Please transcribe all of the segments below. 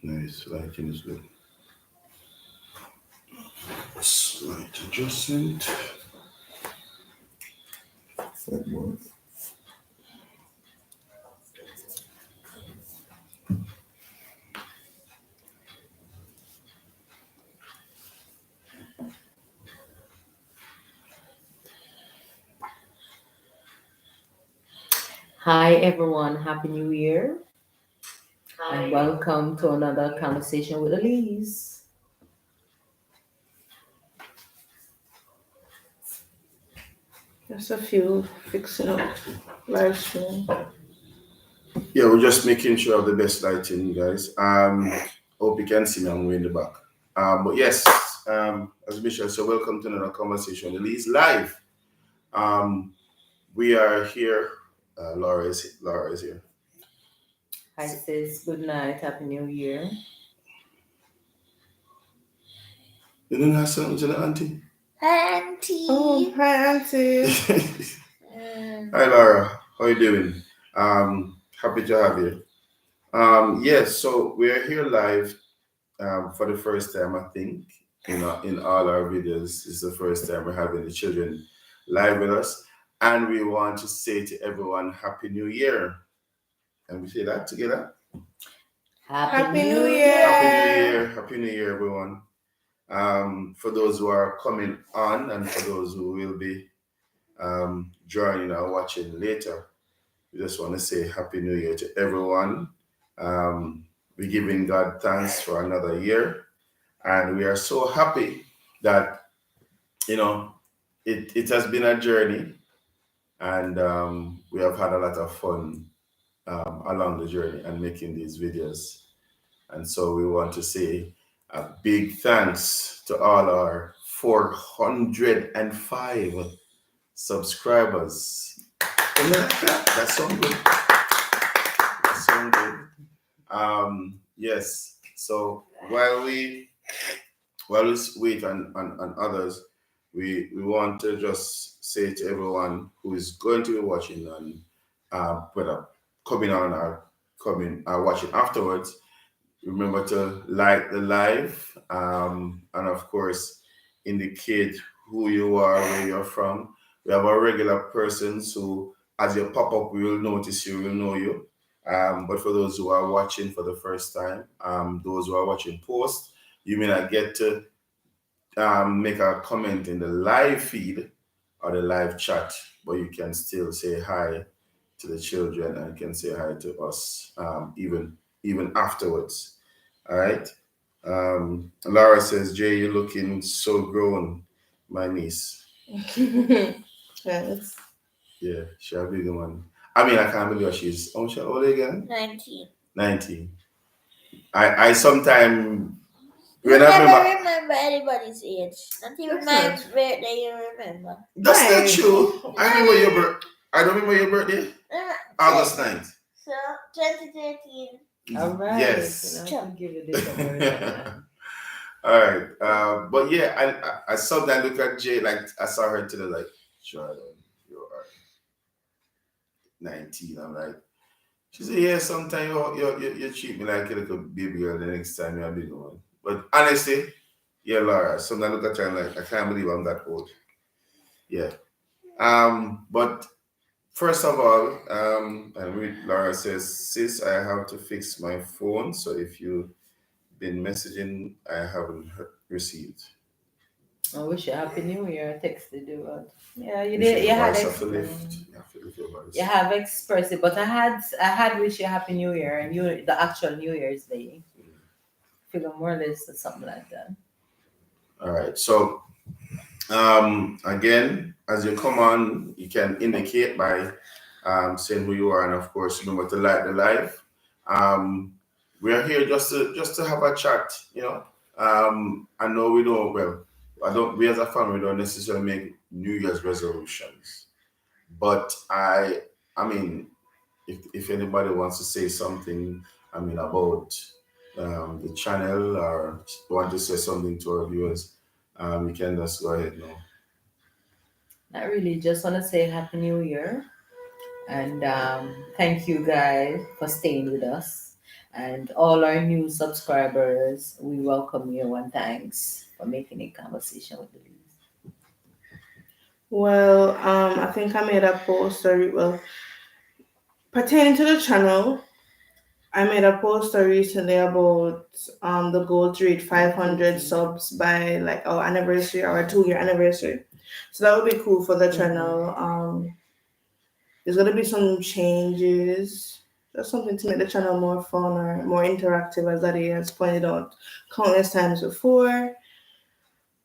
Nice. Lighting is good. Slight adjustment. That one. Hi everyone, Happy New Year and welcome to another conversation with Elise. Just a few fixing up live stream. Yeah, we're just making sure of the best lighting, guys. Hope you can see me. I'm way in the back. But yes, as Michelle said, welcome to another conversation. Elise live. Um, we are here. Laura is here. Hi sis, good night, Happy New Year. You don't have something to the auntie? Hi, Auntie. Oh, hi, Auntie. Hi, Laura. How you doing? Happy to have you. Yes, so we are here live for the first time, I think, in all our videos. This is the first time we're having the children live with us. And we want to say to everyone, Happy New Year. And we say that together. Happy New Happy New Year. Year. Happy New Year, everyone. For those who are coming on and for those who will be joining or watching later, we just want to say Happy New Year to everyone. We're giving God thanks for another year. And we are so happy that, you know, it has been a journey and we have had a lot of fun along the journey and making these videos. And so we want to say a big thanks to all our 405 subscribers. That sounds good. That sounds good. Yes. So while we wait on others, we want to just say to everyone who is going to be watching and whether coming on or coming or watching afterwards, remember to like the live and of course indicate who you are, where you're from. We have our regular persons who, as you pop up, we will notice you, we'll know you. But for those who are watching for the first time, those who are watching post, you may not get to make a comment in the live feed or the live chat, but you can still say hi to the children and can say hi to us even afterwards. All right. Laura says, Jay, you're looking so grown, my niece. Thanks. Yeah, she's a big one. I mean, I can't believe what she's. How much old again? 19. 19. I sometimes You when I never remember. remember anybody's age. Not even That's my birthday you remember. That's not Right. true. I remember your birth. I don't remember your birthday. August So, 9th. 2013. All right, Yes. you know, I can give you this award. All right. But yeah, I sometimes look at Jay like I saw her today like Jordan, you are 19. I'm like, she said, yeah, sometimes you treat me like a little baby girl. The next time you're a big one. But honestly, yeah, Laura. Sometimes I look at her and like I can't believe I'm that old. Yeah. But first of all, Laura says, sis, I have to fix my phone. So if you've been messaging, I haven't received. I wish you Happy New Year. I texted you, but yeah, you You should did. You your had voice have to lift. You have to lift your you voice. have expressed it, but I had wish you Happy New Year and you the actual New Year's Day. Feel more or less or something like that. All right. So again, as you come on, you can indicate by saying who you are, and of course, remember to like the live. Um, we are here just to have a chat. I know we don't. Well, I don't. We as a family don't necessarily make New Year's resolutions, but I mean, if anybody wants to say something, I mean about the channel or want to say something to our viewers, you can just go ahead now. Not really. Just want to say Happy New Year and thank you guys for staying with us. And all our new subscribers, we welcome you and thanks for making a conversation with the leaves. Well, I think I made a post pertaining to the channel. I made a post recently about the goal to reach 500 subs by like our anniversary, our 2 year anniversary. So that would be cool for the channel. There's gonna be some changes. That's something to make the channel more fun or more interactive, as Daddy has pointed out countless times before.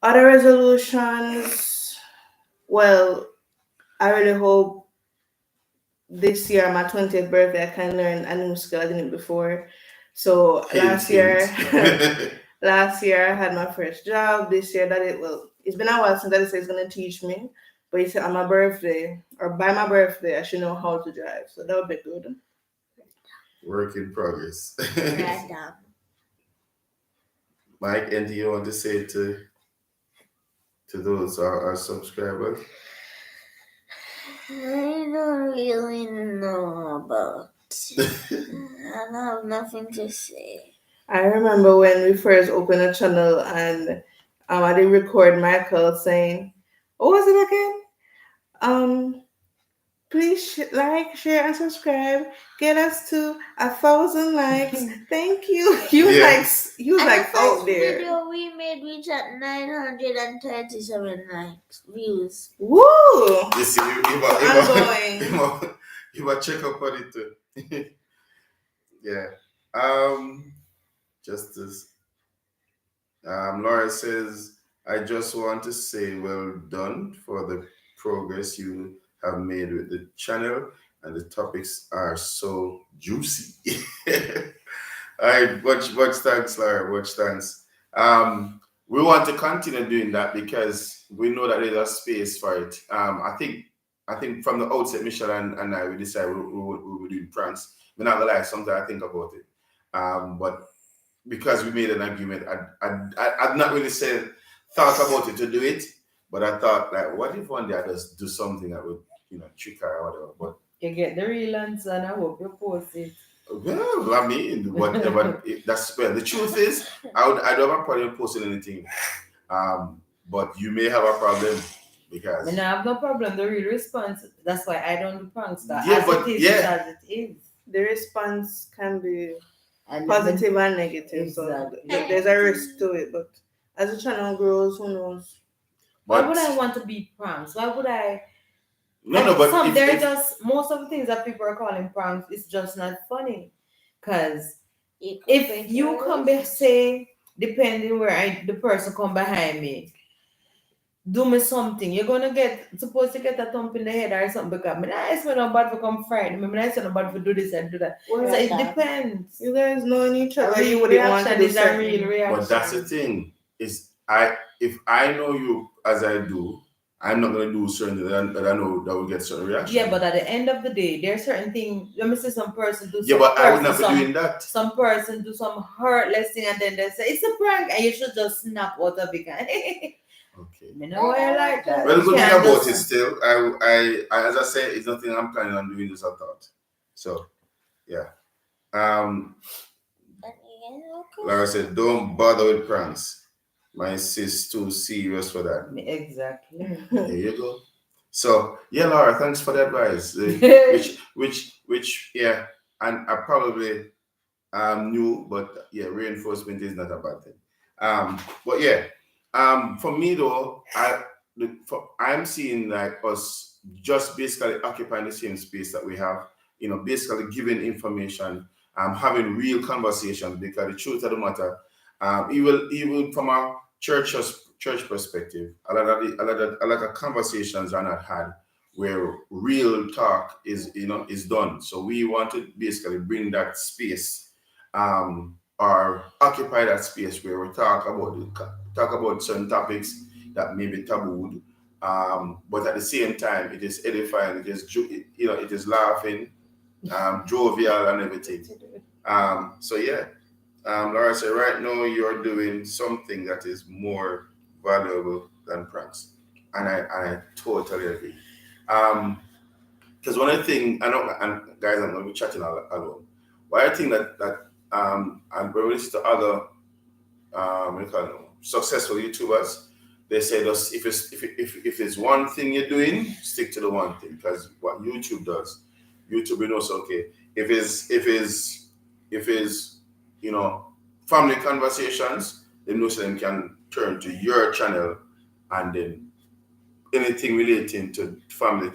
Other resolutions. Well, I really hope this year, my 20th birthday, I can learn a new skill I didn't before. So Hint, hint. last year I had my first job. This year, it's been a while since Daddy said he's gonna teach me. But he said on my birthday or by my birthday, I should know how to drive. So that would be good. Work in progress. Random. Mike, anything you want to say to those our subscribers? I don't really know about. I have nothing to say. I remember when we first opened a channel and I did record Michael saying, "What was it again? Please like, share, and subscribe. Get us to 1,000 likes. Thank you." He was Yeah. he was And like the out first there. video we made reached at 937 likes views. Woo! You see, Ongoing. you check up on it too. Yeah. Just as Laura says, I just want to say well done for the progress you have made with the channel, and the topics are so juicy. All right, much thanks, Laura. Much thanks. We want to continue doing that because we know that there's a space for it. I think from the outset, Michelle and I, we decided we will do pranks. We're not gonna lie, sometimes I think about it. But because we made an agreement, I'd not really thought about it to do it, but I thought like, what if one day I just do something that would, trick her or whatever. But You get the real answer and I hope you post it. well, I mean, whatever. That's well. The truth is, I don't have a problem posting anything. But you may have a problem because I mean, I have no problem. The real response. That's why I don't do pranks. That Yeah, as but it is, yeah. it's as it is. The response can be And positive and negative. So Exactly. there's a risk to it. But as the channel grows, who knows? why but would I want to be pranks? Why would I? no, but some if, they're if just most of the things that people are calling pranks. It's just not funny, cause You could if break you your come wrist. back say depending where the person come behind me, do me something, you're gonna supposed to get a thump in the head or something because I swear no bad for come frighten me. I swear no bad for do this and do that. Well, So it Random. depends. you guys knowing each A other, you real wouldn't want to reaction do is a certain. real reaction. but that's the thing is if I know you as I do, I'm not gonna do certain things that I know that will get certain reaction. Yeah, but at the end of the day, there's certain things. Let me say some person do. Yeah, some but I would person not be some- doing that. Some person do some hurtless thing and then they say it's a prank and you should just snap out of it. Okay. You know why I like that. Well, the You good thing can't about just- it still, I as I said, it's nothing I'm planning on doing this. I thought. So, yeah. Lara said, "Don't bother with pranks. My sis too serious for that." Exactly. There you go. So yeah, Laura, thanks for the advice. Which yeah, and I probably new, but yeah, reinforcement is not a bad thing. But yeah, for me though, I'm seeing like us just basically occupying the same space that we have. Basically giving information, having real conversations. Because the truth of the matter, even from a church perspective, a lot of conversations are not had where real talk is done. So we want to basically bring that space, or occupy that space where we talk about certain topics that may be tabooed, but at the same time it is edifying, it is laughing, jovial and everything. So yeah, Laura said, right now you're doing something that is more valuable than pranks, and I totally agree. Because one of the things I know, and guys, I'm going to be chatting alone. One of the things that and when we listen to other we call them successful YouTubers, they say just if it's one thing you're doing, stick to the one thing because what YouTube does, YouTube knows okay if it's you know family conversations, they know so them can turn to your channel and then anything relating to family,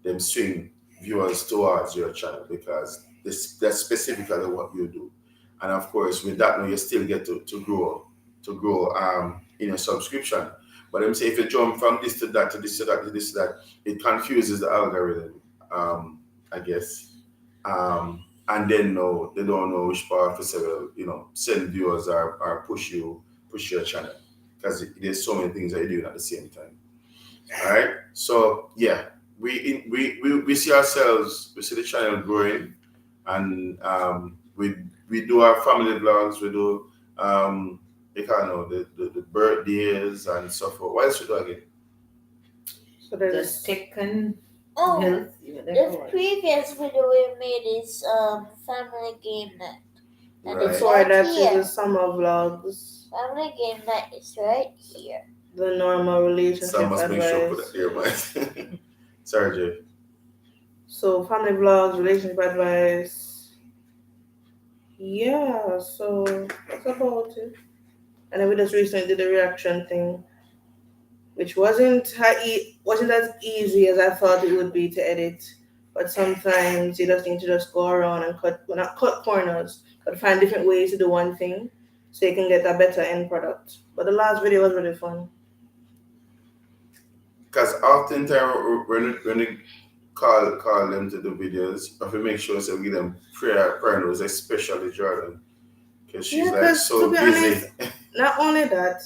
them swing viewers towards your channel because that's specifically what you do. And of course, with that, now you still get to grow in your subscription. But I'm saying if you jump from this to that to this to that to this to that, it confuses the algorithm. I guess. And then no, they don't know which part for several, send viewers or push your channel because there's so many things that you're doing at the same time. All right. So yeah, we see ourselves, we see the channel growing, and we do our family vlogs, we do you kind of the birthdays and so forth. What else we do again? So The there's second Oh, health. the previous video we made is family game night. And Right. it's before right that is the here. summer vlogs, Family game night is right here. the normal relationship So I must make sure put advice. that there, man. Sorry, Jay. So family vlogs, relationship advice. Yeah, so that's about it. And then we just recently did the reaction thing, which wasn't as easy as I thought it would be to edit. But sometimes you just need to just go around and not cut corners, but find different ways to do one thing so you can get a better end product. But the last video was really fun. Because oftentimes when we call them to do videos, I have to make sure so we give them prayer notes, especially Jordan, because she's Yeah, like because to so be busy. honest, not only that,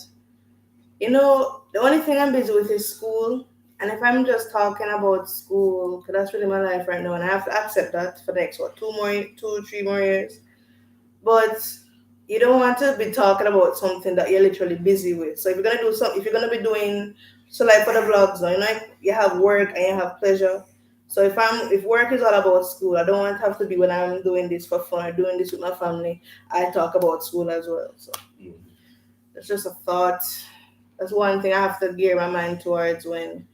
the only thing I'm busy with is school. And if I'm just talking about school, because that's really my life right now, and I have to accept that for the next, 3 more years. But you don't want to be talking about something that you're literally busy with. So if you're gonna do something, if you're gonna be doing, so like for the vlogs now, you have work and you have pleasure. So if work is all about school, I don't want to have to be when I'm doing this for fun or doing this with my family. I talk about school as well. So it's just a thought. That's one thing I have to gear my mind towards when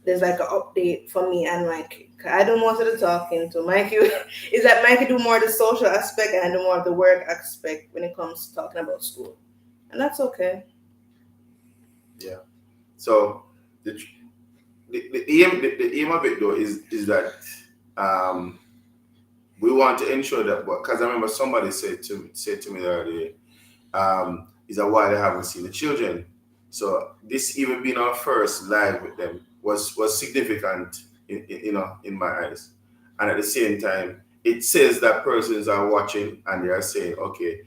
there's like an update for me and Mikey. 'Cause I do most of the talking to Mikey. Is that Mikey do more of the social aspect and I do more of the work aspect when it comes to talking about school, and that's okay. Yeah. So the the aim of it though is that um, we want to ensure that because I remember somebody said to me the other day, is that why they haven't seen the children. So this even being our first live with them was significant in my eyes, and at the same time, it says that persons are watching and they are saying, okay,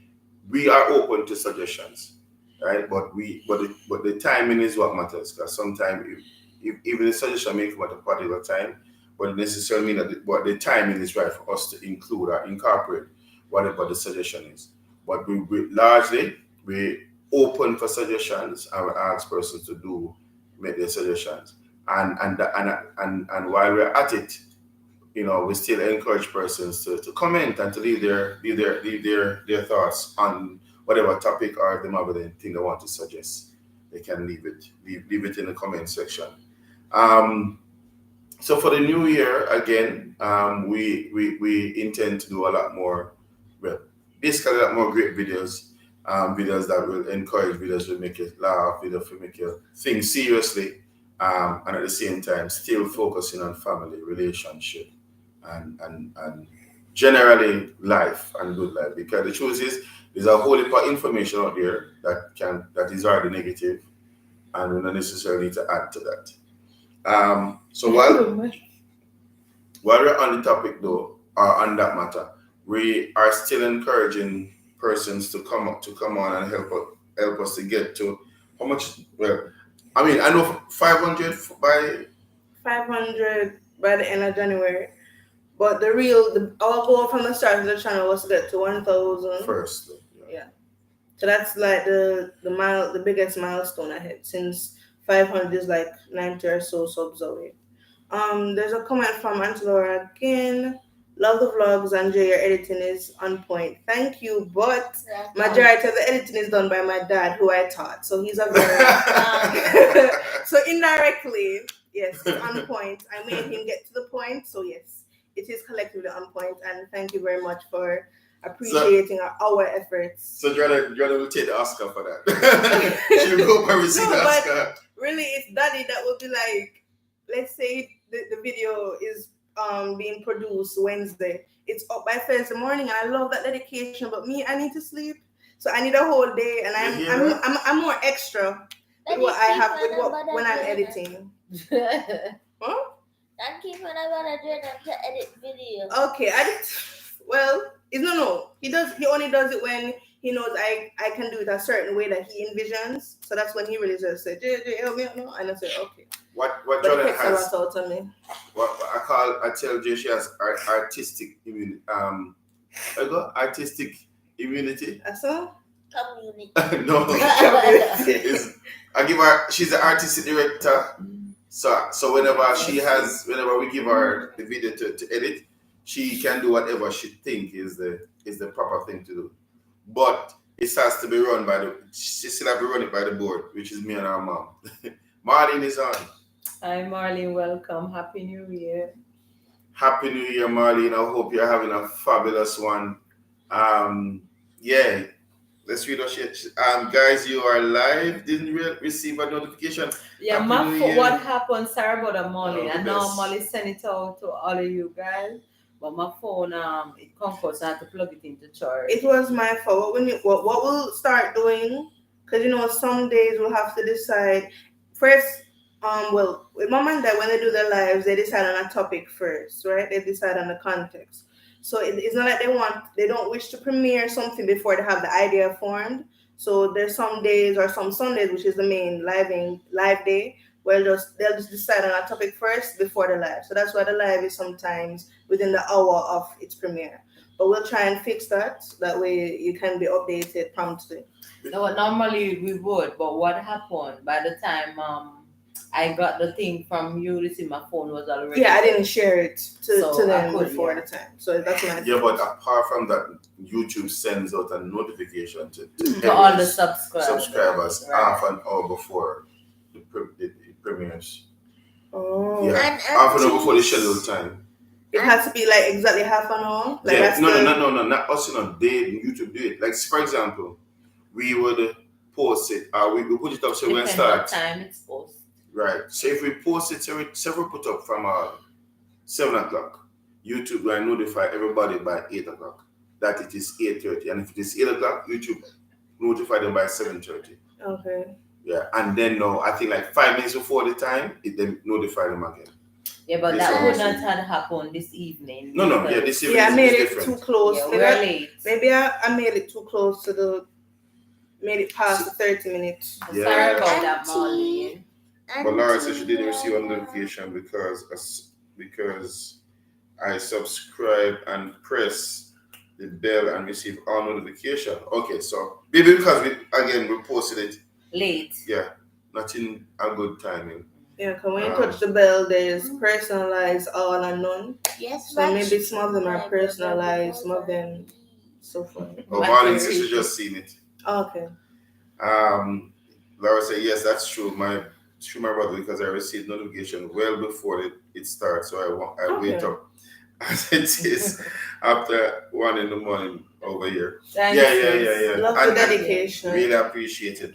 we are open to suggestions, right? But the timing is what matters because sometimes if even the suggestion may come at a particular time, but it necessarily mean that the timing is right for us to include or incorporate whatever the suggestion is. But we largely we open for suggestions and we ask persons to make their suggestions. And while we're at it, we still encourage persons to comment and to leave their thoughts on whatever topic or them have anything they want to suggest. They can leave it in the comment section. Um, so for the new year, again, we intend to do a lot more, well, basically a lot more great videos, videos that will encourage, videos will make you laugh, videos will make you think seriously, and at the same time still focusing on family, relationship, and generally life and good life. Because the truth is, there's a whole heap of information out there that is already negative, and we don't necessarily need to add to that. So while we're on the topic though, or on that matter, we are still encouraging persons to come on and help us to get to how much. Well, I mean, I know 500 by 500 by the end of January. But our goal from the start of the channel was to get to 1,000. first. Yeah. So that's like the biggest milestone ahead since 500 is like 90 or so subs away. There's a comment from Aunt Laura again. Love the vlogs, and Jay, your editing is on point. Thank you, but That's majority of the editing is done by my dad, who I taught. So he's a very so indirectly, yes, it's on point. I made him get to the point, so yes, it is collectively on point. And thank you very much for appreciating our efforts. So Jordan will take the Oscar for that. She'll go and receive the but Oscar. really, it's daddy that will be like, let's say the video is being produced Wednesday. It's up by Thursday morning, and I love that dedication. But me, I need to sleep, so I need a whole day, and I'm more extra with what I have with what when I'm editing. Huh? Thank you for about to edit video. Okay, well, it's no. He only does it when he knows I can do it a certain way that he envisions. So that's when he really just said, "JJ, help me out now," and I said, "Okay." What But Jordan it takes has, a lot out of me. what I tell Jay, she has artistic immunity. I go artistic immunity. So Community. No, I give her. She's an artistic director. So whenever we give her the video to edit, she can do whatever she think is the proper thing to do. But it has to be run by she still have to run it by the board, which is me and our mom. Marlene is on. Hi, Marlene. Welcome. Happy New Year. Happy New Year, Marlene. I hope you're having a fabulous one. Yeah. Let's read our shit. Guys, you are live. Didn't receive a notification. Yeah, Happy my New phone. Year. What happened? Sorry about that, Molly. Oh, I know Molly sent it out to all of you guys, but my phone it conquers. I had to plug it into charge. it was my fault. What we'll start doing, because some days we'll have to decide first. Well, with mom and dad, when they do their lives, they decide on a topic first, right? They decide on the context. So it's not like they don't wish to premiere something before they have the idea formed. So there's some days or some Sundays, which is the main live day, where they'll just decide on a topic first before the live. So that's why the live is sometimes within the hour of its premiere. But we'll try and fix that. That way you can be updated promptly. No, normally we would, but what happened by the time I got the thing from you, this in my phone was already. Yeah, I didn't share it So to them I could, before yeah. the time. So that's my Yeah, but apart from that, YouTube sends out a notification to to all the every subscribers. Right. half an hour before the premieres. Oh. Yeah, And half an hour before the scheduled time. It has to be like exactly half an hour. Like Yeah, that's no, not us. They YouTube do it. Like for example, we would post it. We put it up so we're gonna Depends what start. time it's posted. Right. So if we post it, so we put up from 7 o'clock, YouTube will notify everybody by 8 o'clock that it is 8:30. And if it is 8 o'clock, YouTube notify them by 7:30. Okay. Yeah. And then now I think like 5 minutes before the time, it then notify them again. Yeah, but This that one. would not have happened this evening. No, because- this evening Yeah, I made is it different. too close. Yeah, we're late. Maybe I made it too close to made it past the 30 minutes. Yeah. Sorry about that, Molly. But Laura said she didn't receive a notification because I subscribe and press the bell and receive all notification. Okay, so maybe because we posted it Late. not in a good timing. Yeah, because when you touch the bell, there's personalized, all and none. Yes, So maybe some of them are personalized, some of them so far. Oh, Marlene said she just seen it. Okay. Laura said, yes, that's true. My brother, because I received notification well before it starts, so I wait up as it is after 1 in the morning over here. Thanks, Yeah. Love the dedication. Really appreciate it.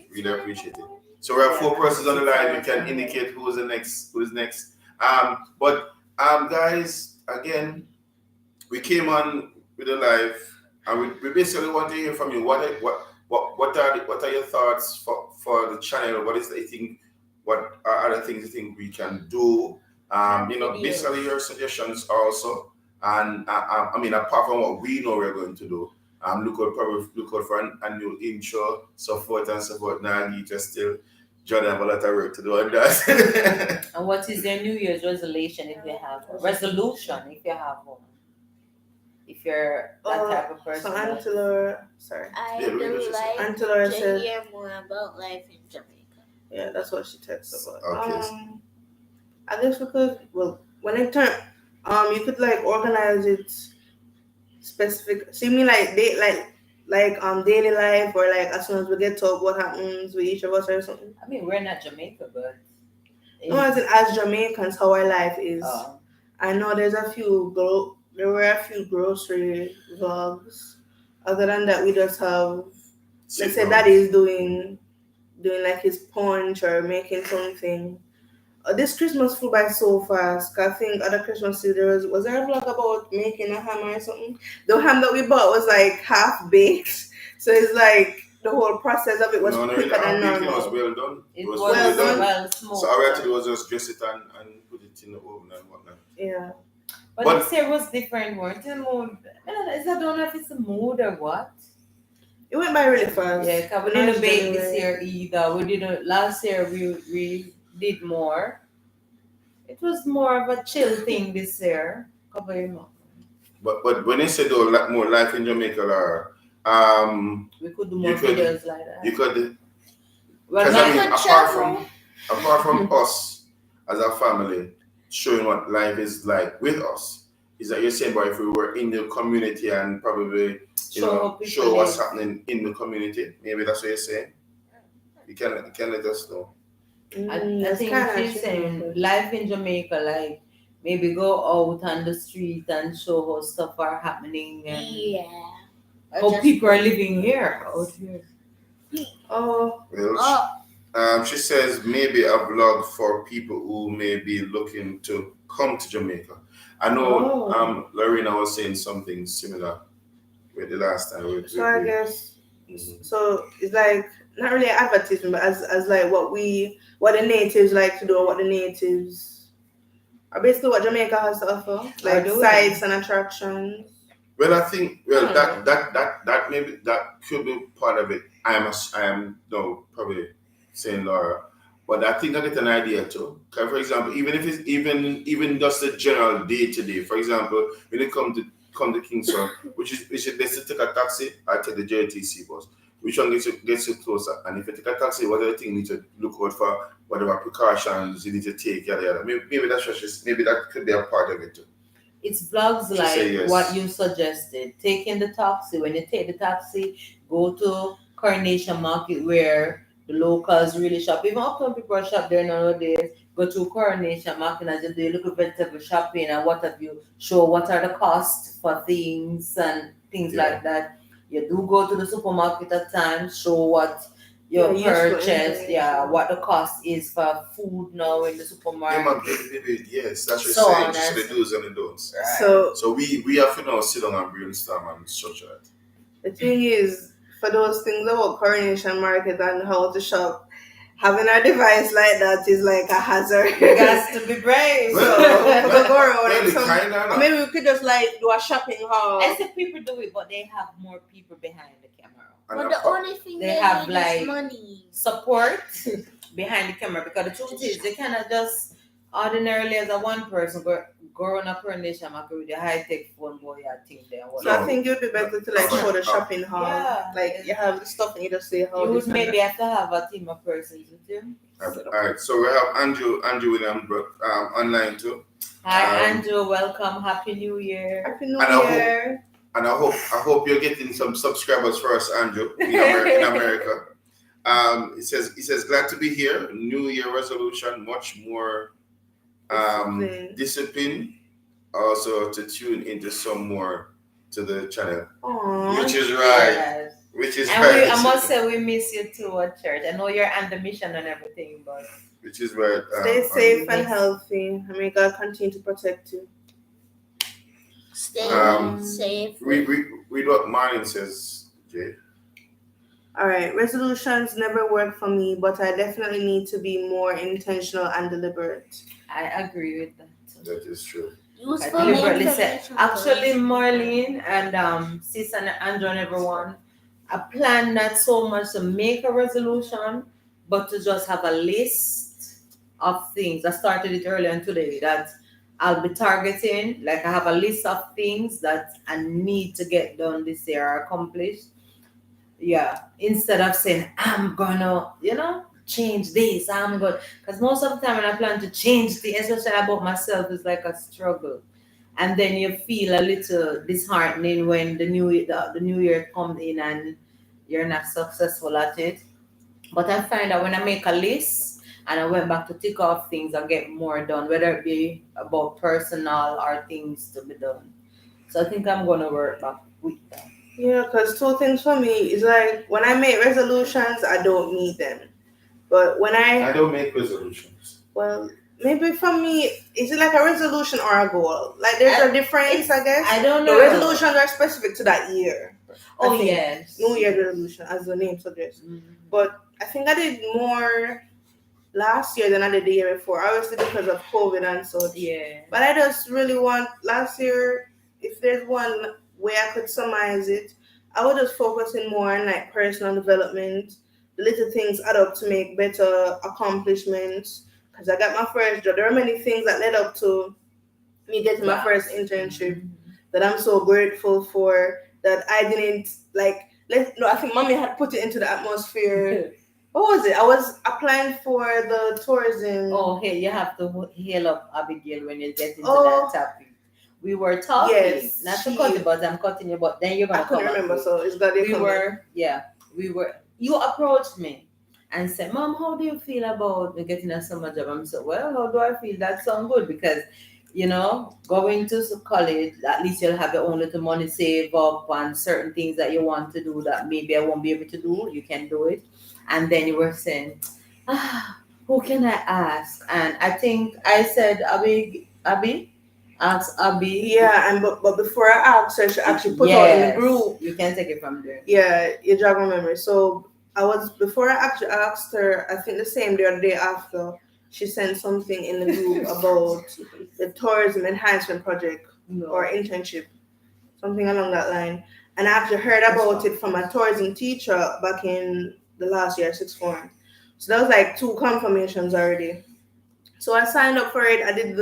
So we have 4 persons on the line. We can indicate who's next. But guys, again, we came on with a live, and we basically want to hear from you. What are your thoughts for the channel? What is the thing? What are other things you think we can do? Basically your suggestions also. And I mean, apart from what we know we're going to do, look out for a new intro, so forth and so forth. Nagi still John have a lot of work to do on that. And what is your New Year's resolution if you have one? Resolution if you have one. If you're that type of person. So Auntie Laura, sorry. I Yeah, would like Auntie Laura to said, hear more about life in Jamaica. yeah, that's what she texted about. Okay. I guess because, well, when You could like organize it specific. So you mean like daily life, or like as soon as we get up, what happens with each of us or something? I mean, we're not Jamaica, but No, as in as Jamaicans, how our life is. uh, I know there were a few grocery vlogs. Other than that, we just have, let's Sit say, down. daddy is doing like his punch or making something. This Christmas flew by so fast. 'Cause I think other Christmases was there a vlog about making a ham or something. The ham that we bought was like half baked, so it's like the whole process of it was No, no, quicker our than baking was normal. well done. it It was was fully Well done. done. well So smoked. all we had to do was just dress it and put it in the oven and whatnot. Yeah. But But- this year was different, weren't it? Mood. I don't know if it's the mood or what. It went by really fast. Yeah, 'cause we Now didn't it's bake this January. year either. We didn't last year. We did more. It was more of a chill thing this year. Couple of months. But when they said though more life in Jamaica, Laura, We could do You more could- videos like that. you could, Well, because not, I mean, Could apart from us as a family showing what life is like with us, is that you're saying, but if we were in the community and probably show what's live. happening in the community, maybe that's what you're saying. You can let us know. I That's think kinda she's saying true. life in Jamaica, like maybe go out on the street and show how stuff are happening and Yeah. how people are living here out here. Oh, Well, Oh, she says maybe a vlog for people who may be looking to come to Jamaica. I know Lorena was saying something similar with the last time. so I guess Mhm. so. It's like not really advertisement, but as like what the natives like to do, or what the natives are basically what Jamaica has to offer, like doing. sites and attractions. Well, I think Oh, that maybe that could be part of it. I am no probably saying Laura, but I think I get an idea too. 'Cause for example, even if it's even just the general day to day. For example, when it come to Kingston, which is let's say take a taxi, I take the JTC bus. Which one gets you closer? And if you take a taxi, what other thing you need to look out for? Whatever precautions you need to take, yada yada. Maybe that's just maybe that could be a part of it too. It's vlogs She like say yes. what you suggested. Taking the taxi. When you take the taxi, go to Coronation Market where the locals really shop. Even uptown people shop there nowadays. Go to Coronation Market and just do a little vegetable shopping and what have you. Show what are the costs for things and things Yeah. like that. You do go to the supermarket at times. Show what you Yeah, useful purchase. Yeah, information. what the cost is for food now in the Yeah, supermarket. man, maybe yes, that's what So you're saying. on Just and the do's and the don'ts. So So we have to now sit down and brainstorm and structure it. the thing is, for those things about Coronation Market and how to shop, having a device like that is like a hazard. You got to be brave. So we'll go around Well, and it some. kinda Or not. maybe we could just like do a shopping haul. I said people do it, but they have more people behind the camera. And but a the pa- only thing They they have, need like, is money. Support behind the camera because the truth is they cannot just ordinarily as a one person go on a Coronation Market with a high tech phone boy or thing there. and So whatever. I think it would be better to like show the shopping haul. Yeah. Like you have the stuff and you just say how You this would and maybe have to have a team of persons with you. All right, so we have Andrew William online too, Hi Um, Andrew, welcome, Happy New Year. Happy New And I hope- Year. and I hope you're getting some subscribers for us, Andrew, in America. It says glad to be here. New Year resolution, much more Discipline. discipline. Also to tune into some more to the channel, Aww. which is right. Yes. Which is And right. I must say we miss you too at church. I know you're on the mission and everything, but Which is right. Stay safe and yes. healthy. And may God continue to protect you. Stay safe. Read what Marlon says, Jay. Alright, resolutions never work for me, but I definitely need to be more intentional and deliberate. I agree with that. That is true. Useful I deliberately said, information. actually, Marlene and Sis and Andrew and everyone, I plan not so much to make a resolution, but to just have a list of things. I started it earlier on today that I'll be targeting. Like I have a list of things that I need to get done this year or accomplished. Yeah, instead of saying I'm gonna, change this. I'm good because most of the time when I plan to change the, especially about myself, it's like a struggle. and then you feel a little disheartening when the new year comes in and you're not successful at it. But I find that when I make a list and I went back to tick off things, I get more done, whether it be about personal or things to be done. So I think I'm gonna work back with that. Yeah, because two things for me is like when I make resolutions, I don't meet them. But when I don't make resolutions. well, maybe for me, is it like a resolution or a goal? Like there's a difference, I guess. I don't The know. resolutions are specific to that year. Oh I think. yes. New Year's resolution, as the name suggests. But I think I did more last year than I did the year before, obviously because of COVID and such. Yeah. But I just really want last year, if there's one way I could summarize it, I would just focus in more on like personal development. The little things add up to make better accomplishments. Because I got my first job. There are many things that led up to me getting my first internship that I'm so grateful for that I didn't like. I think mommy had put it into the atmosphere. What was it? I was applying for the tourism. Oh, hey, you have to hail up Abigail when you get into Oh. that topic. We were talking, Yes, not to cut you, but I'm cutting you, but then you're I gonna couldn't come remember, back. so it's got We were. You approached me and said, "Mom, how do you feel about me getting a summer job?" I'm so well. How do I feel? That sounds good because, going to college, at least you'll have your own little money saved up on certain things that you want to do that maybe I won't be able to do. You can do it, and then you were saying, who can I ask? And I think I said, Abby, ask Abby. Yeah, and but before I asked her, she actually put out in the group. You can take it from there. Yeah, you jog my memory. So before I actually asked her, I think the same day or the day after, she sent something in the group about the tourism enhancement project or internship, something along that line. And I actually heard about it from a tourism teacher back in the last year, sixth form. So that was like 2 confirmations already. So I signed up for it. I did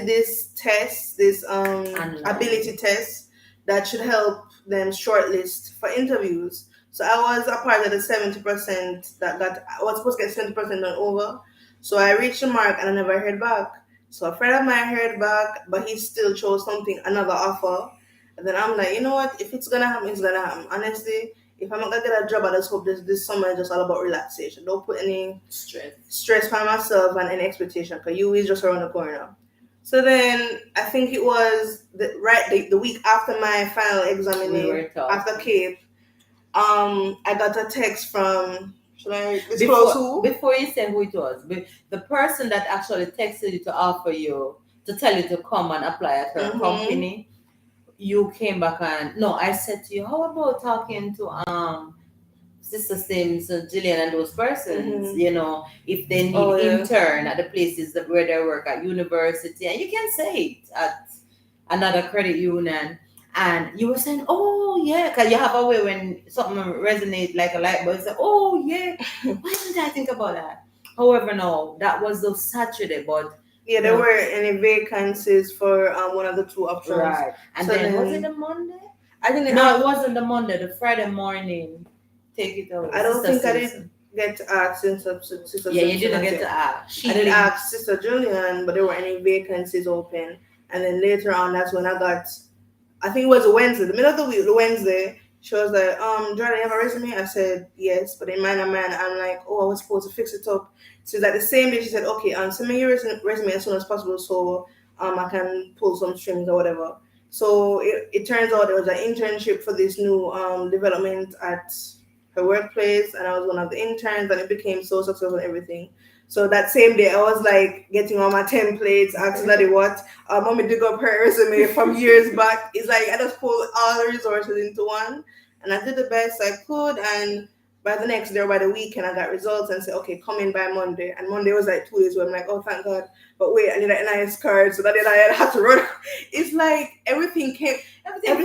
this test, this ability test that should help them shortlist for interviews. So I was a part of the 70% I was supposed to get 70% done over. So I reached the mark and I never heard back. So a friend of mine heard back, but he still chose another offer. And then I'm like, you know what? If it's gonna happen, it's gonna happen. Honestly, if I'm not gonna get a job, I just hope this summer is just all about relaxation. Don't put any stress on myself and any expectation, because you is just around the corner. So then I think it was the week after my final exam after Cape, I got a text from. Should I disclose who? Before you say who it was, the person that actually texted you to offer you to tell you to come and apply at her company, you came back and no, I said to you, how about talking to Sister Sims, Jillian, and those persons, if they need intern at the places where they work at university, and you can say it at another credit union. And you were saying, oh yeah, because you have a way when something resonates like a light bulb, you say, oh yeah, why didn't I think about that? However, no, that was the Saturday, but yeah, there weren't any vacancies for one of the 2 options. Right. And so then was it the Monday? I think it wasn't the Monday, the Friday morning. Take it over. I don't think I did get to ask Sister. Yeah, you didn't get to ask. I did ask Sister Julian, but there were any vacancies open. And then later on, that's when I think it was a Wednesday, the middle of the week, the Wednesday. She was like, Jordan, you have a resume? I said, yes. But in mind, I'm like, oh, I was supposed to fix it up. So like the same day, she said, okay, send me your resume as soon as possible so I can pull some strings or whatever. So it turns out there was an internship for this new development at her workplace, and I was one of the interns, and it became so successful and everything. So that same day, I was like getting all my templates, asking Daddy what. Mommy dig up her resume from years back. It's like I just pulled all the resources into one, and I did the best I could. And by the next day or by the weekend, I got results and said, okay, come in by Monday. And Monday was like 2 days where I'm like, oh, thank God. But wait, I need an NIS card. So that day I had to run. It's like everything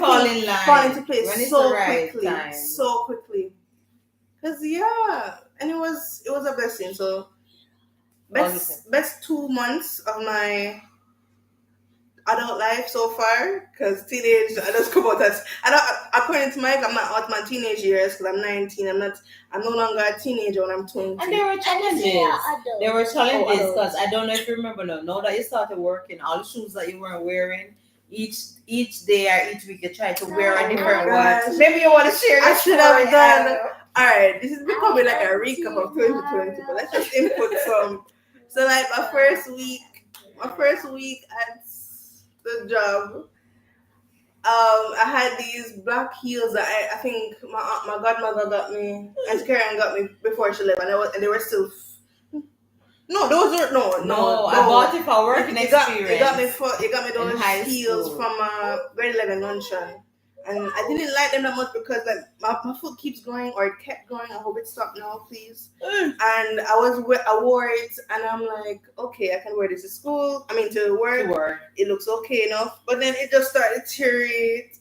fall in line. Fall into place when it's so the right quickly. Time. So quickly. Because, yeah. And it was a blessing. So best 2 months of my adult life so far, because teenage I just come out as I don't according to Mike, I'm not out my teenage years because I'm 19. I'm no longer a teenager when I'm 20. And there were challenges. There were challenges adult. because I don't know if you remember now that you started working, all the shoes that you weren't wearing, each day or each week you try to wear a Oh different gosh. one. Maybe you want to share I your should have story, done- I don't know. Alright, this is becoming like a recap of 2020, but let's just input some. So like my first week at the job, I had these black heels that I think my godmother got me, and Karen got me before she left, and they were still. No, those were no. I bought it for working You got experience. you got me in those high heels school. from grade 11 luncheon, and I didn't like them that much because like my foot keeps going or it kept going. I hope it stopped now, please. And I wore it, and I'm like, okay, I can wear this to school. I mean to work. To work. It looks okay enough, but then it just started to deteriorate,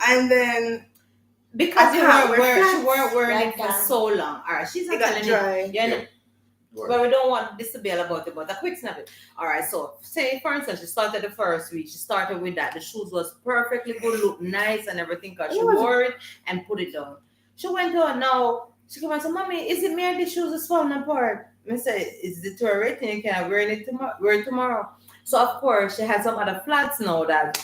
and then Because I you can't weren't wear wearing, you weren't flats wearing like it for that. so long. All right, she's it not got telling dry. you. Yeah, but we don't want this to be all about it, but a quick snippet. All right, so say for instance, she started the first week. She started with that. The shoes was perfectly good, looked nice and everything because she It was- wore it and put it down. She went on now. She came and said, "Mommy, is it me or the shoes is falling apart?" I said, "It's deteriorating. You can wear it tomorrow. Wear it tomorrow." So of course, she had some other flats now that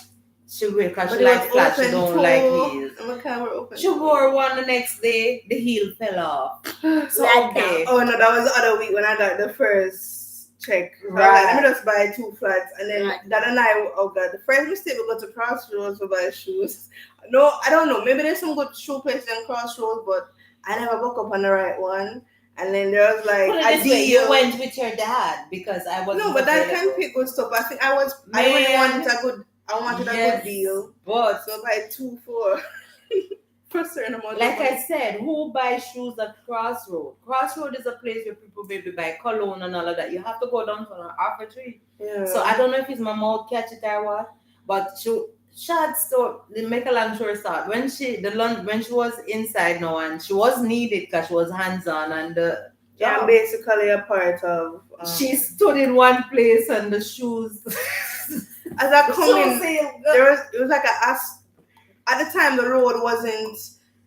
she wear because But she it likes was flats. She open don't toe, like heels. and my camera open. She wore one the next day. The heel fell off. So Like okay. Oh no, that was the other week when I got the first check. So I was like, Right. let me just buy 2 flats, and then Right. that and oh god, the first mistake we go to Crossroads to buy shoes. No, I don't know. Maybe there's some good shoe places in Crossroads, but I never booked up on the right one. And then there was like Put it a this way, you deal. went with your dad because I wasn't No, but that can available. pick good stuff. I think I really Man. wanted a Yes, good deal. But So I buy 2 for for a certain amount. like of money. I said, who buys shoes at Crossroad? Crossroad is a place where people maybe buy cologne and all of that. You have to go down to an Alpha Tree. Yeah. So I don't know if it's my mouth catch it or what, but she had store the make a long story start. When she was inside now and she was needed because she was hands on and the Yeah, I'm job. basically a part of. She stood in one place and the shoes. As I the come shoe in, sale. it was like at the time the road wasn't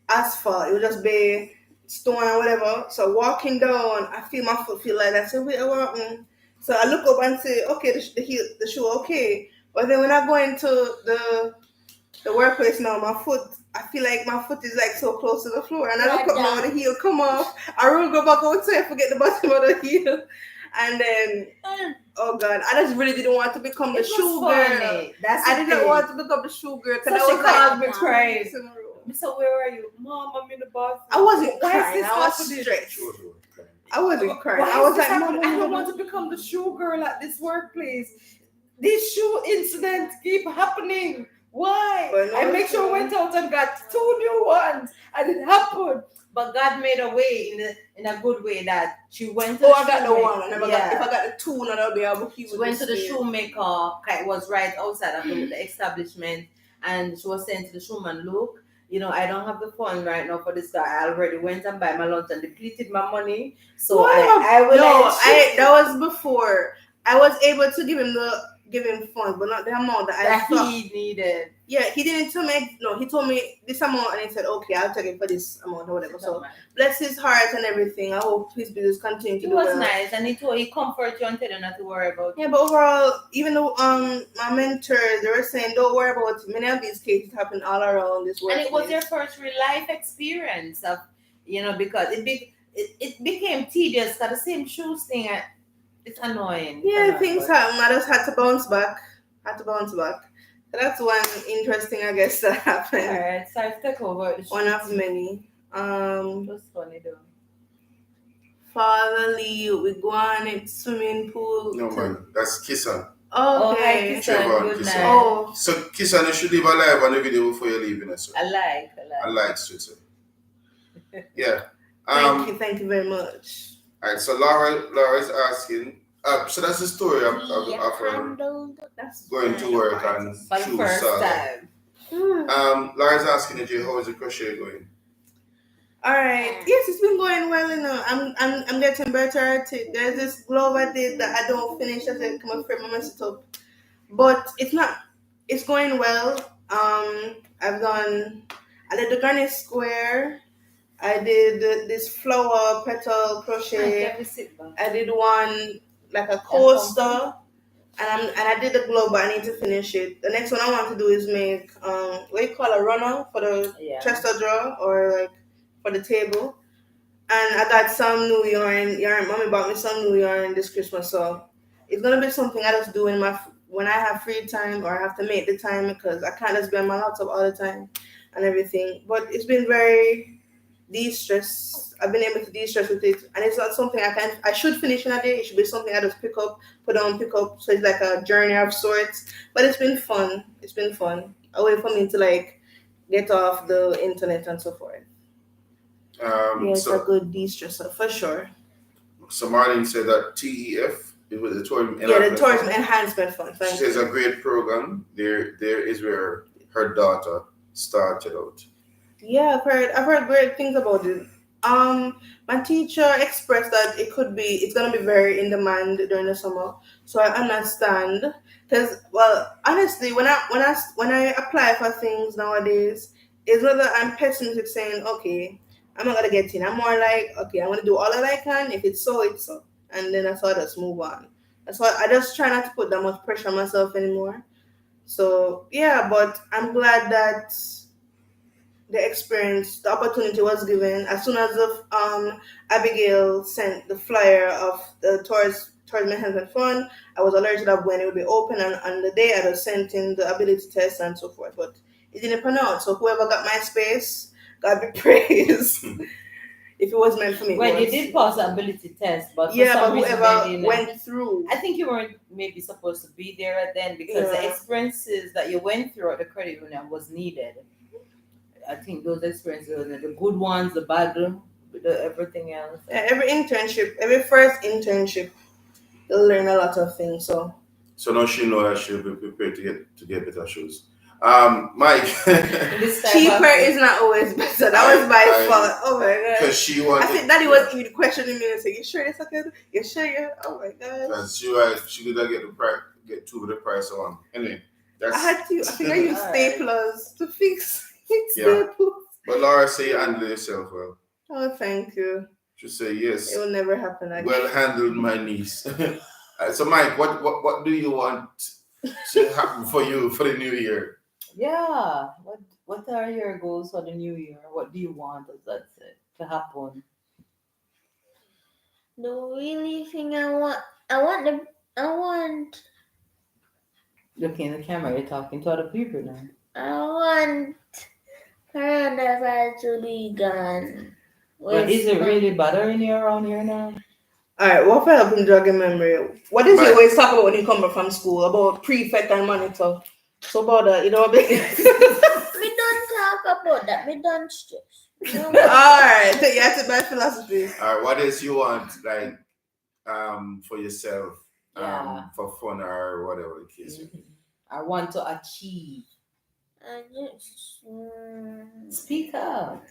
asphalt. It would just be stone or whatever. So walking down, I feel my foot feel like that. I say, wait, what happened? So I look up and say, okay, the shoe okay. But then when I go into the workplace now, I feel like my foot is like so close to the floor, and I look up now, the heel come off. I will go back outside, forget the bottom of the heel, and then oh god, I just really didn't want to become the It was shoe girl. funny. That's I the didn't thing. want to become the shoe girl because So I she was called like, me crying. in the room. So where are you? Mom, I'm in the bathroom. I wasn't Why is crying. this I was happening? stressed. I wasn't crying. Why I was is this like, happening? Mom, I don't want to become the shoe girl at this workplace. These shoe incidents keep happening. Why? But no, I make sure I went out and got 2 new ones, and it happened. But God made a way in a good way that she went to Oh, the I got the shoemaker. one. I never got. If I got the 2, then I'll be able to keep. She went to the shoemaker. It was right outside of the establishment, and she was saying to the shoeman, "Look, I don't have the fund right now for this guy. I already went and buy my lunch and depleted my money. So I will." That was before. I was able to give him funds, but not the amount that I thought he needed. Yeah, he didn't tell me. No, he told me this amount, and he said, "Okay, I'll take it for this amount or whatever." So bless his heart and everything. I hope his business continue to It do was well. nice, and he comforted you and tell you not to worry about it. Yeah, but overall, even though my mentors they were saying, "Don't worry about it." Many of these cases happen all around this world. And it was your first real life experience of, because it became tedious because the same shoes thing. It's annoying. Yeah, things happen. I just had to bounce back. So that's one interesting, I guess, that happened. Alright, so I've taken over the One of many. It was funny though. Fatherly, we go on it swimming pool. No man, that's Kissan. Okay. Hi, Trevor and good Kissan. night. Oh, So Kissan, you should leave a live on the video before you leave, so I like. I like Twitter. Yeah. thank you very much. Alright, so Laura is asking. So that's the story of her That's going to work and For the shoes. first time. Laura's asking AJ, how is the crochet going? All right. Yes, it's been going well. I'm getting better at it. There's this glove I did that I don't finish. I said, come on, friend, I mess it up. but it's going well. I did the garnish square. I did this flower petal crochet. Can we sit back? I did one like a comfy. coaster, and I did the globe, but I need to finish it. The next one I want to do is make what you call a runner for the Yeah. chest of drawer or like for the table. And I got some new yarn. Mommy bought me some new yarn this Christmas, so it's gonna be something I just do in my when I have free time or I have to make the time because I can't just be on my laptop all the time and everything. But it's been very de-stress. I've been able to de-stress with it, and it's not something I should finish in a day. It should be something I just pick up, put on, pick up. So it's like a journey of sorts. But it's been fun. It's been fun. A way for me to like get off the internet and so forth. Yeah, it's a good de-stressor for sure. So Marlene said that TEF, it was the tourism. Yeah, the tourism enhancement fund. She Thank says you. a great program. There is where her daughter started out. Yeah, I've heard great things about it. My teacher expressed that it's gonna be very in demand during the summer. So I understand, because well, honestly, when I apply for things nowadays, it's not that I'm pessimistic saying okay, I'm not gonna get in. I'm more like okay, I'm gonna do all that I can. If it's so, it's so, and then that's why I just move on. That's why I just try not to put that much pressure on myself anymore. So yeah, but I'm glad that the opportunity was given as soon as Abigail sent the flyer of the tourism enhancement fund. I was alerted of when it would be open, and on the day I was sent in the ability test and so forth. But it didn't pan out. So whoever got my space, God be praised. If it was meant for me, Well, you did pass the ability test, but for yeah, some but reason whoever they didn't. went through, I think you weren't maybe supposed to be there then because the Yeah. experiences that you went through at the credit union was needed. I think those experiences, the good ones, the bad, the everything else. every first internship, you'll learn a lot of things. So So now she knows that she'll be prepared to get better shoes. Mike, This type cheaper of- is not always better. That was my fault. Oh my god. because she I wanted. think Daddy was even questioning me and saying, "You sure it's okay? You sure you?" Oh my god. Because she could get the price, get two of the price on. Anyway, that's. I think I used Alright. staplers to fix Yeah. staples. But Laura say you handle yourself well. Oh, thank you. She say yes. It will never happen again. Well handled, my niece. So Mike, what do you want to happen for you for the new year? Yeah. What are your goals for the new year? What do you want to happen? The really thing I want Looking in the camera, you're talking to other people now. I want coronavirus to be gone. But is it really bothering you around here now? Alright, what for helping jogging memory? What is Mike. it always talk about when you come back from school? About prefect and monitor. So about that, you know what I mean? We don't talk about that. We don't stress. No. Alright, so you have to buy philosophy. All right, what else you want like for yourself Yeah. for fun or whatever the case? may be? I want to achieve. I just Speak up.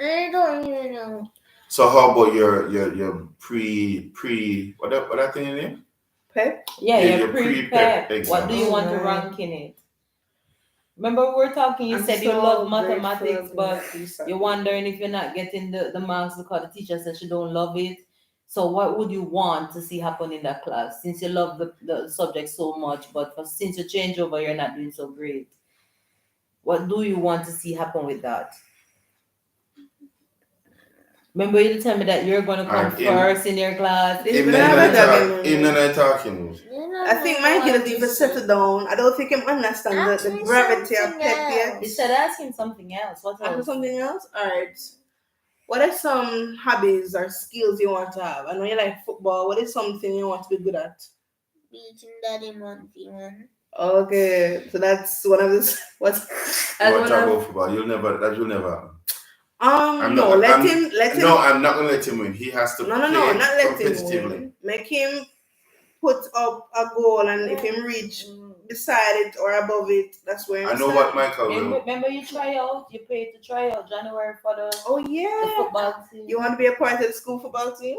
I don't even know. So how about your pre what that thing in there? Pep? Yeah, Yeah, your your pre-prep. pre-prep What do you exams. want to Right. rank in it? Remember we were talking, you I'm said you so love grateful mathematics, of but this. you're wondering if you're not getting the marks because the teacher said she don't love it. So what would you want to see happen in that class? Since you love the subject so much, but since you change over, you're not doing so great. What do you want to see happen with that? Remember you tell me that you're going to come Alright, first in your class. This Even is another jogging memory. then talking. You know I think what Mike want is to even say. settled down. I don't think him understand Ask the me gravity of something pep yet. else. You said ask him something else. What After else? something else? Alright. What are some hobbies or skills you want to have? I know you like football. What is something you want to be good at? Beating Daddy 1v1. Okay, so that's one of the what's You that's want one to talk of about football? You'll never. no, let him No, I'm not gonna let him win. He has to no, play not let him competitively. win. Make him put up a goal, and if him reach beside it or above it, that's where I him know stand. what Michael will. Remember you try out? You paid to try out January for the Oh yeah, football team. you want to be a part of the school football team?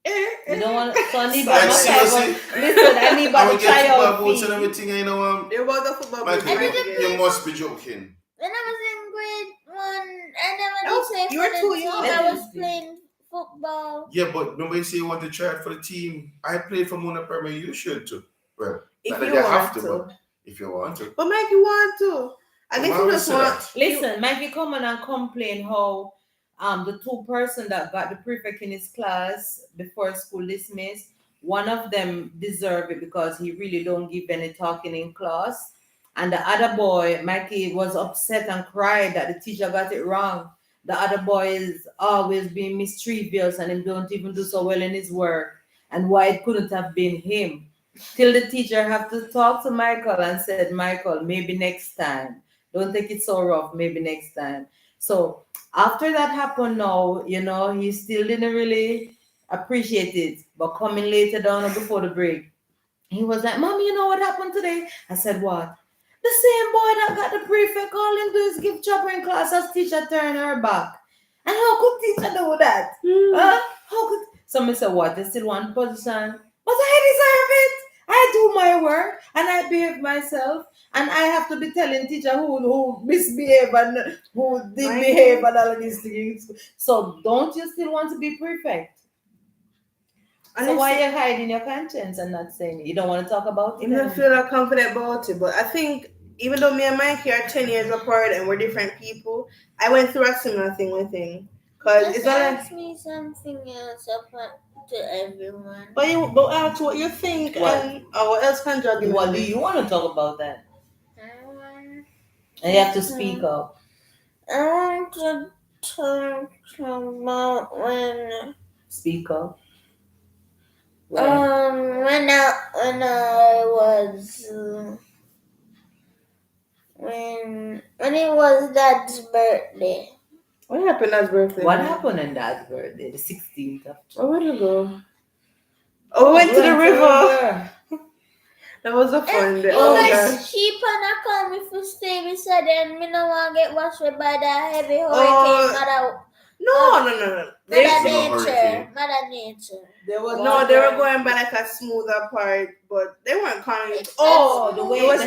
You don't want so I need Like, my seriously? listen, I need I by would the get football tryout boots and fee. everything, you know. They're about the football Like, boots. you must be joking. When I was in grade 1, I never No, did play you for were the too team. young. I was playing football. Yeah, but remember you say you want to try it for the team. I played for Mona Premier, you should too. Well, If not that you you want have to. but if you want to. But Mike, you want to. I guess you just want. Listen, Mikey come on and complain how the two person that got the prefect in his class before school dismissed, one of them deserve it because he really don't give any talking in class. And the other boy, Mikey, was upset and cried that the teacher got it wrong. The other boy is always being mischievous and he don't even do so well in his work. And why it couldn't have been him. Till the teacher have to talk to Michael and said, Michael, maybe next time. Don't take it so rough, maybe next time. So after that happened now, he still didn't really appreciate it. But coming later down or before the break, he was like, Mommy, you know what happened today? I said, what? The same boy that got the prefect all him do is give chopper in class as teacher turn her back. And how could teacher do that? Huh? How could somebody say what? They still want position? But I deserve it. I do my work and I behave myself. And I have to be telling teacher who misbehave and who did behave and all of these things. So don't you still want to be prefect? So why are you hiding your conscience and not saying it? You don't want to talk about it? You don't feel that confident about it. But I think even though me and Mikey are 10 years apart and we're different people, I went through a similar thing with him. Because it's not ask me something else apart to everyone. But ask what you think and what else can judge you. What do you want to talk about that? And you have to speak up. I want to talk about when. Speak up. When I was when it was Dad's birthday. What happened at Dad's birthday? What happened on Dad's birthday? The 16th of July. Oh, where'd you go? Oh, we went to the river. That was a fun day. Sheep and I come if you stay beside them, me no want get washed by that heavy hurricane. No. Mother Nature. They were going by like a smoother part, but they weren't coming. The waves.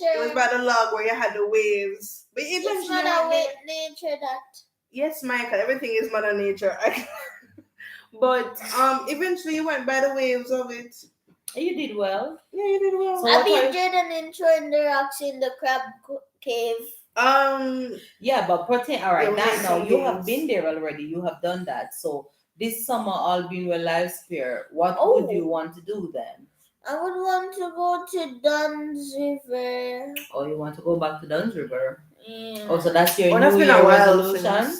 It was by the log where you had the waves. But it's Mother Nature that. Yes, Michael. Everything is Mother Nature. But eventually you went by the waves of it. You did well. Yeah, you did well. I did an intro in the rocks in the crab cave. Yeah, but all right, now you have been there already. You have done that. So this summer, all being your life spare, what would you want to do then? I would want to go to Dunn's River. Oh, you want to go back to Dunn's River? Yeah. Oh, so that's your New Year resolution?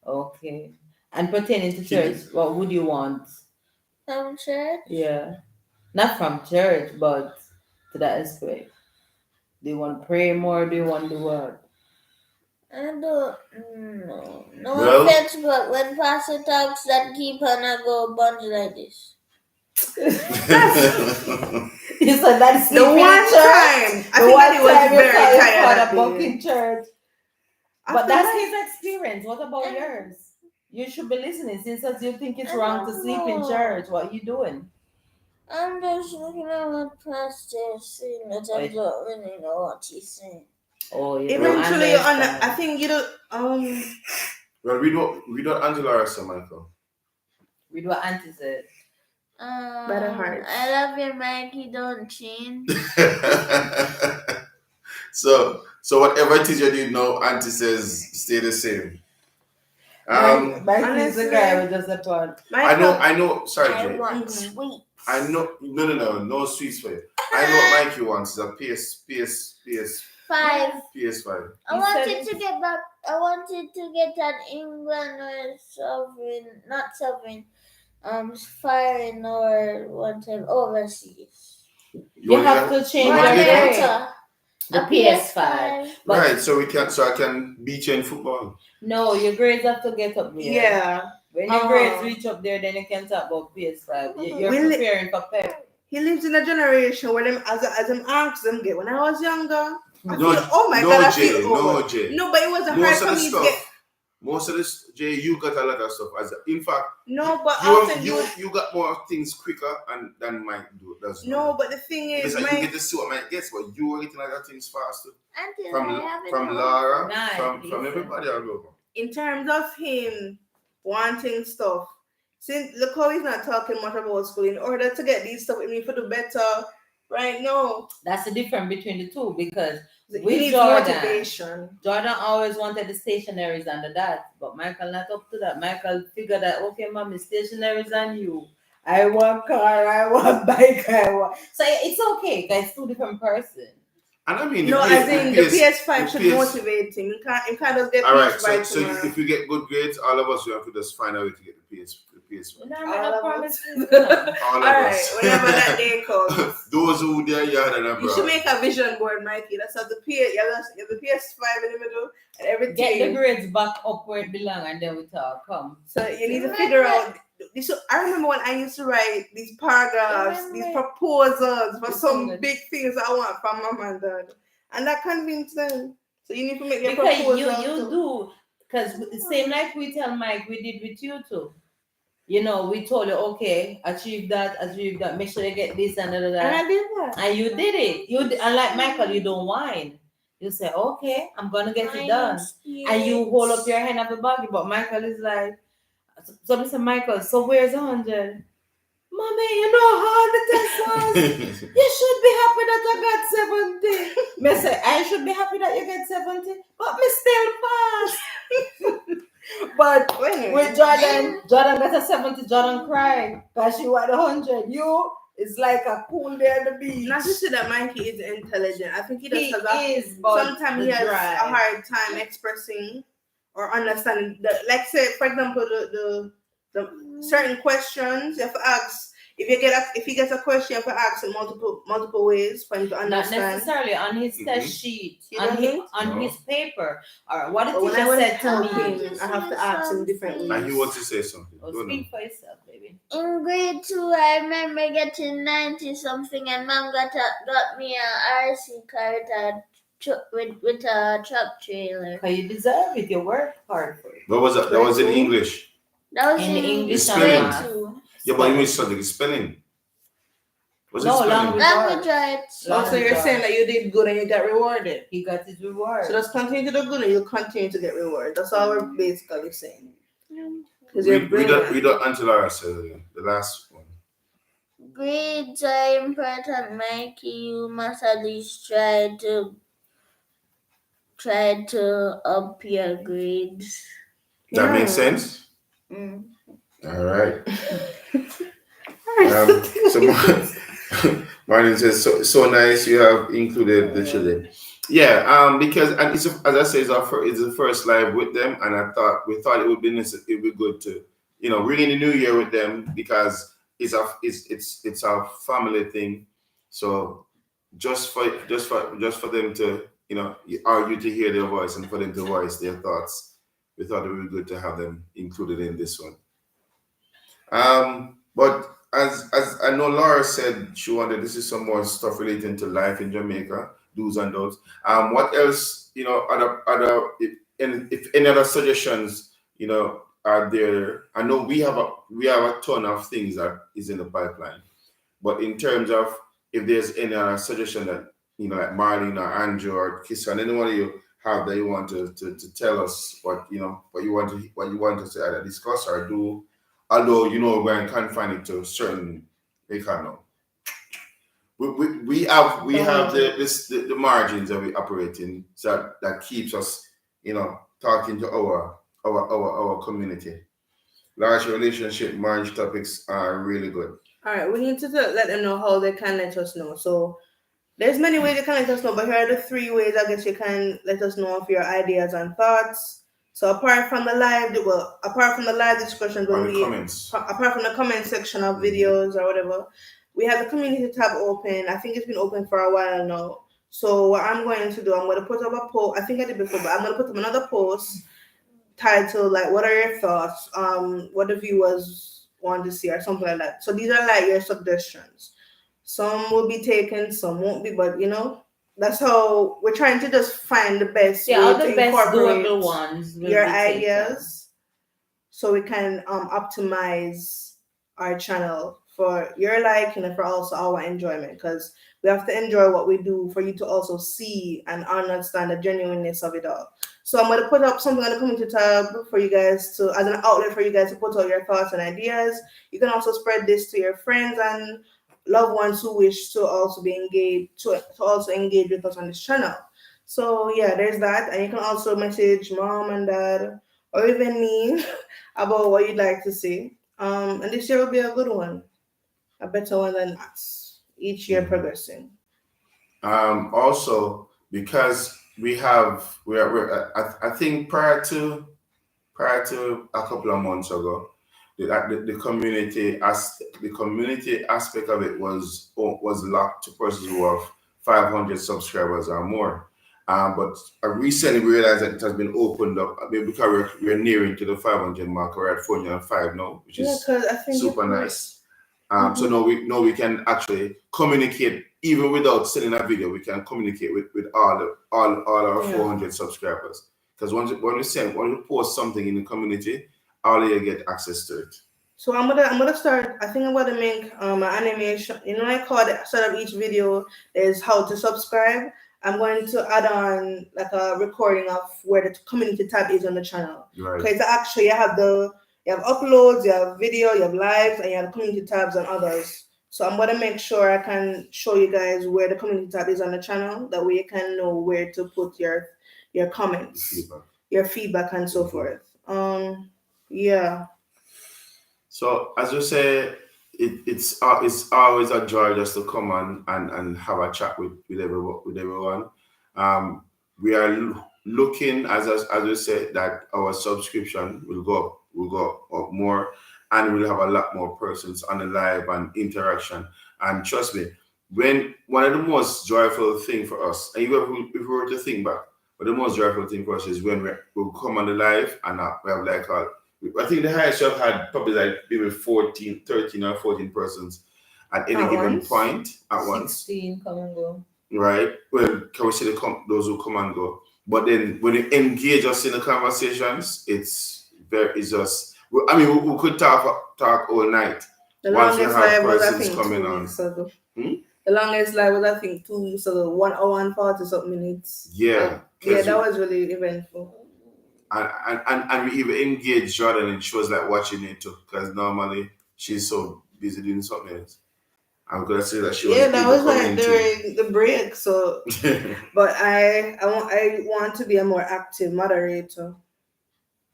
Okay. And pertaining to church, what would you want? From church? Yeah. Not from church, but to that aspect. Do you want to pray more? Do you want to do what? I don't know. No offense, but when Pastor talks, that keep on a go bunch like this. You said that's the one time. I think that he was very tired of in church. But that's his experience. What about yours? You should be listening since you think it's wrong to sleep in church. What are you doing? I'm just looking at what Pastor is saying, but I don't really know what he's saying. Oh, yeah. Eventually, I think you don't. Well, read what Angela said, Michael. Read what Auntie said. By the heart. I love you, Mikey. Don't change. So whatever teacher did know, Auntie says stay the same. Mikey is the guy with just a part. I know. Sorry, Jay. I want sweets. I know. No sweets for you. I know what Mikey wants is a PS5. PS5. I wanted to get back. I wanted to get an England or sovereign, not sovereign, foreign or whatever overseas. You have to change your the PS5. Right, so I can beat you in football. No, your grades have to get up there. Yeah. When your grades reach up there, then you can talk about PS5. You're preparing for pep. He lives in a generation where them as them asked them get when I was younger. No, Jay. No, but it wasn't hard for me to get. Most of this, Jay, you got a lot of stuff. In fact, No, but you often you got more things quicker and than Mike does. No, but the thing is, you get to see what Mike gets, but you are getting a lot of things faster. Until I have it From all. Laura, Nice, from listen. everybody all over. in terms of him wanting stuff, since look how he's not talking much about school. In order to get these stuff, I mean, for the better, right now, That's the difference between the two because he with needs Jordan, motivation. Jordan always wanted the stationaries and the that, but Michael not up to that. Michael figured that okay, mommy, stationaries and you. I want car, I want bike, I want. So it's okay, guys. Two different person. And I mean, No, as in the PS5 should motivate him. He can't just get all right, PS5 so tomorrow. if you get good grades, all of us, we have to just find a way to get the PS5. No, All no of promise. All of Alright, us. whenever that day comes. Those who there, yeah, and You should make a vision board, Mikey. That's how the PS5 in the middle and everything. Get the grades back up where it belong, and then we talk. Come. So you need to figure out. So I remember when I used to write these paragraphs, these proposals for some big things I want from mom and dad, and that convinced them. So you need to make your proposal. Because you do, because same like we tell Mike, we did with you too. You know, we told you, okay, achieve that, make sure you get this and that. And I did that. And you did it. Unlike Michael, you don't whine. You say, okay, I'm gonna get it done. And you hold up your hand at the body, but Michael is like, so Mr. Michael, so where's 100? Mommy, you know how the test was. You should be happy that I got 70. Me say, I should be happy that you get 70, but me still pass. But with Jordan got a 70, Jordan cried because she wanted 100. You, it's like a cool day on the beach. Not to say that Mikey is intelligent. I think he just sometimes he has drive. a hard time expressing or understanding. Like say, for example, the certain questions you have to ask. If he gets a question, you have to ask in multiple ways for him to understand. Not necessarily on his test sheet, on his paper. Or what the But when I teacher went said to helping, me. I have to ask him different ways. And he wants to say something. Speak for yourself, baby. In grade 2, I remember getting 90 something, and mom got me a RC car with a truck trailer. Because you deserve it. You work hard for it. What was that? That was in English. That was In in English and grade math. 2. Yeah, but you mean something spelling. Was it No, spelling? Language arts. So you're saying that you did good and you got rewarded. He got his reward. So just continue to do good and you'll continue to get rewarded. That's all we're basically saying. Because Read that until Laura says again. The last one. Grades are important, Mikey. You must at least try to up your grades. That makes sense? Mm. All right. So Martin says, so nice you have included the children. Yeah, because and it's as I say, it's the first live with them, and we thought it would be good to ring in the new year with them because it's a family thing. So just for them to argue to hear their voice and for them to voice their thoughts, we thought it would be good to have them included in this one. But as I know Laura said, she wanted to see some more stuff relating to life in Jamaica, do's and don'ts. What else, if any other suggestions, are there? I know we have a ton of things that is in the pipeline, but in terms of if there's any other suggestion that like Marlene or Andrew or Kissa and anyone of you have that you want to tell us what you want us to either discuss or do. Although we're confined to certain, we have the margins that we operate in, so that keeps us talking to our community. Large relationship marriage topics are really good. All right, we need to let them know how they can let us know. So there's many ways you can let us know, but here are the 3 ways I guess you can let us know of your ideas and thoughts. So apart from the live discussions, apart from the comment section of videos or whatever, we have the community tab open. I think it's been open for a while now. So what I'm going to do, I'm going to put up a post. I think I did before, but I'm going to put up another post titled like, "What are your thoughts? What the viewers want to see," or something like that. So these are like your suggestions. Some will be taken, some won't be, but that's how we're trying to just find the best Yeah, way all to the best incorporate doable ones will your be taken. ideas, so we can optimize our channel for your liking and for also our enjoyment, because we have to enjoy what we do for you to also see and understand the genuineness of it all. So I'm going to put up something on the community tab for you guys to, as an outlet for you guys to put out your thoughts and ideas. You can also spread this to your friends and loved ones who wish to also be engaged, to also engage with us on this channel. So yeah, there's that. And you can also message mom and dad or even me about what you'd like to see. And this year will be a good one, a better one than us. Each year progressing. Also, because I think prior to a couple of months ago, the community aspect of it was locked to persons who have 500 subscribers or more. But recently we realized that it has been opened up. I mean, because we're nearing to the 500 mark. We're at 405 now, which Yeah, is because I think super nice. So Mhm. now we can actually communicate even without sending a video. We can communicate with all our Yeah. 400 subscribers. Because when we post something in the community, all you get access to it. So I'm gonna start. I think I'm gonna make an animation. You know, I call the start of each video is how to subscribe. I'm going to add on like a recording of where the community tab is on the channel. Right. Because actually you have uploads, you have video, you have lives, and you have community tabs and others. So I'm gonna make sure I can show you guys where the community tab is on the channel. That way you can know where to put your comments, Feedback. your feedback, and so forth. Yeah. So as you say, it's always a joy just to come on and have a chat with everyone. We are looking, as we said, that our subscription will go up more, and we'll have a lot more persons on the live and interaction. And trust me, when one of the most joyful thing for us, and if we were to think back, but the most joyful thing for us is when we'll come on the live and we have like I think the highest we've had probably like maybe 14, 13 or 14 persons at any At given once? point at once. 16 come and go. Right? Well, can we say those who come and go? But then when you engage us in the conversations, it's just, I mean, we could talk all night. The Once we longest have live was I persons think coming 2 on. weeks ago. Hmm? The longest live was I think 2 weeks ago, 1 hour and 40 something minutes. Yeah. Yeah, that was really eventful. And we even engage Jordan in shows like Watching It too, because normally she's so busy doing something else. I'm gonna say that she was That was like into during the break. So, but I want to be a more active moderator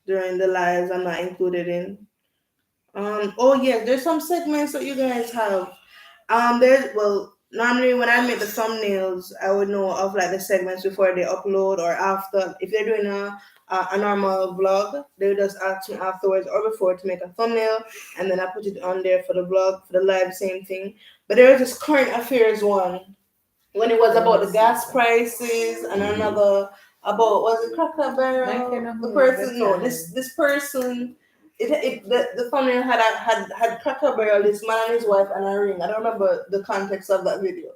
during the lives I'm not included in. Oh yeah, there's some segments that you guys have. Normally when I make the thumbnails, I would know of like the segments before they upload or after. If they're doing a normal vlog, they would just ask me afterwards or before to make a thumbnail, and then I put it on there for the vlog, for the live, same thing. But there was this current affairs one when it was about the gas prices, and another about, was it Cracker Barrel? The person, no, this person. The thumbnail had Cracker Barrel, this man and his wife, and a ring. I don't remember the context of that video,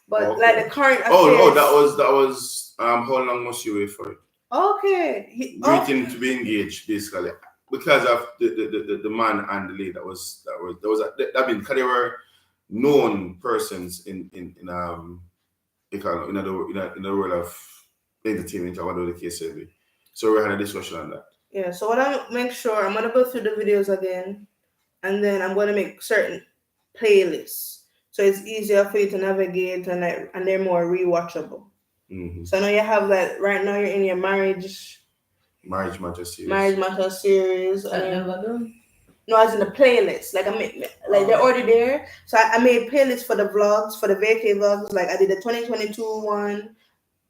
but Okay. like the current affairs. Oh, that was how long must you wait for it? Okay. Waiting to be engaged, basically, because of the man and the lady. I mean, because they were known persons in the world of entertainment or whatever the case may be. So we had a discussion on that. Yeah. So what I'm gonna go through the videos again, and then I'm gonna make certain playlists, so it's easier for you to navigate, and they're more rewatchable. Mm-hmm. So now you have that. Right now you're in your marriage matter series. Marriage matter series. I never do. No, as in the playlist. Like they're already there. So I made playlists for the vlogs, for the vacay vlogs. Like I did the 2022 one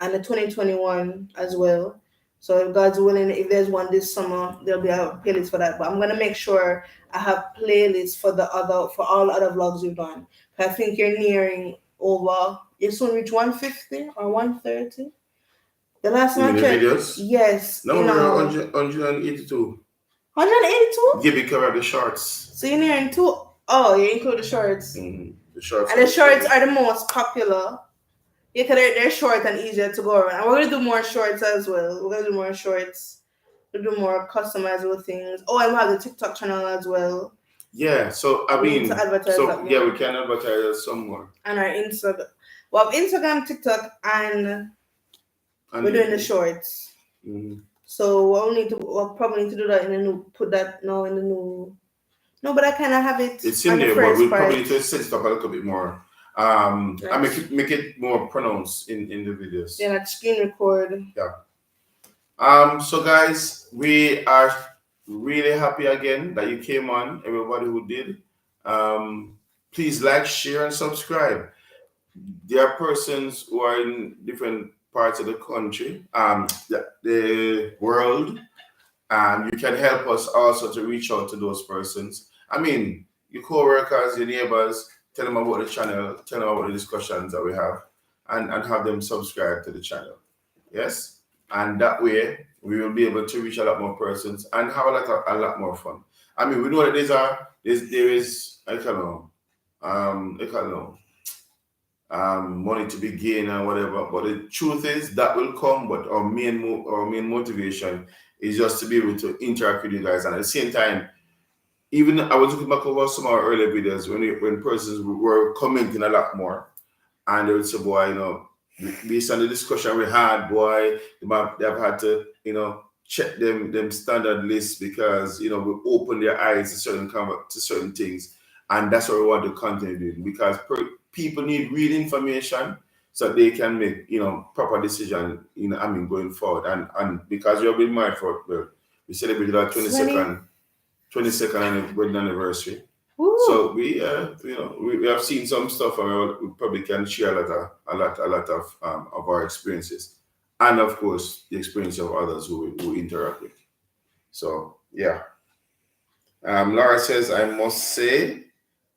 and the 2021 as well. So if God's willing, if there's one this summer, there'll be a playlist for that. But I'm gonna make sure I have playlists for all other vlogs you've done. I think you're nearing over. You soon reach 150 or 130. The last one I checked. Videos? Yes. No, we're 182. 182? Yeah, because of the shorts. So you're nearing 2. Oh, you include the shorts. Mm-hmm. The shorts. And the shorts are the most popular. Yeah, because they're short and easier to go around. And we're gonna do more shorts as well. We're gonna do more shorts. We'll do more customizable things. Oh, and we have the TikTok channel as well. Yeah, so I We need to mean, advertise that yeah, more. we can advertise some more. And our Instagram. Well, Instagram, TikTok, and we're doing the shorts. Mhm. So we'll probably need to do that in the new. Put that now in the new. No, but I kind of have it It's on in the there, but first we part. probably need to set it up a little bit more. And make it more pronounced in the videos. Yeah, like screen record. So guys, we are really happy again that you came on. Everybody who did, please like, share, and subscribe. There are persons who are in different parts of the country, the world, and you can help us also to reach out to those persons. I mean, your co-workers, your neighbors, tell them about the channel, tell them about the discussions that we have, and have them subscribe to the channel. Yes, and that way we will be able to reach a lot more persons and have a lot more fun. I mean, we know that there is I don't know money to be gained and whatever. But the truth is that will come. But our main motivation is just to be able to interact with you guys, and at the same time, even I was looking back over some of our earlier videos when persons were commenting a lot more, and they would say, "Boy, based on the discussion we had, boy, they've had to, check them standard lists because we open their eyes to certain things, and that's what we want to continue doing because people need real information so they can make proper decision. I mean, going forward, and because we have been married for we celebrated our 22nd wedding anniversary. Woo. So we have seen some stuff, and we probably can share a lot of our experiences, and of course the experience of others who we interact with. So yeah, Laura says, I must say,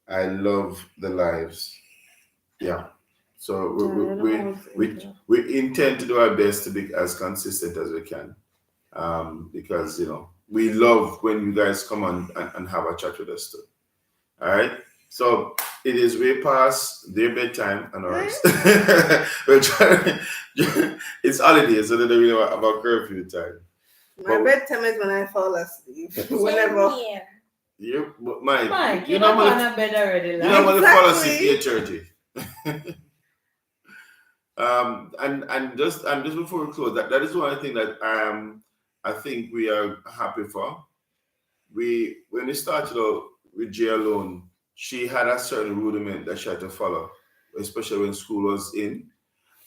I love the lives. Yeah. So we intend to do our best to be as consistent as we can, because we love when you guys come on and have a chat with us too. All right. So it is way past their bedtime and ours. We're trying. It's holidays, so they don't really about curfew time. My bedtime is when I fall asleep. Whenever. Here. Mike, you you're not normally going to bed already. you Like. normally fall asleep Exactly. 8:30. And just before we close, that is one thing that I think we are happy for. When we started out with Jay alone, she had a certain rudiment that she had to follow, especially when school was in.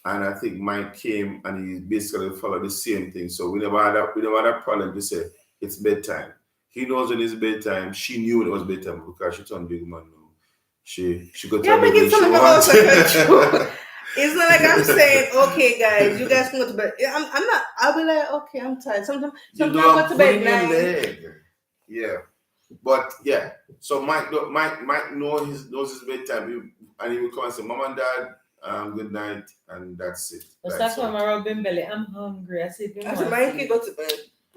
And I think Mike came and he basically followed the same thing. So we never had a problem to say it's bedtime. He knows when it's bedtime. She knew when it was bedtime because she turned big man now. She got to You're bed when making she something wants. about control. It's not like I'm saying, okay, guys, you guys can go to bed. I'm not. I'll be like, okay, I'm tired. Sometimes I go to bed 9. Yeah, but yeah. So Mike knows his bedtime, and he will come and say, "Mom and Dad, good night," and that's it. It's like when I'm rubbing belly, I'm hungry. I sleep in I said, Mikey, go to bed.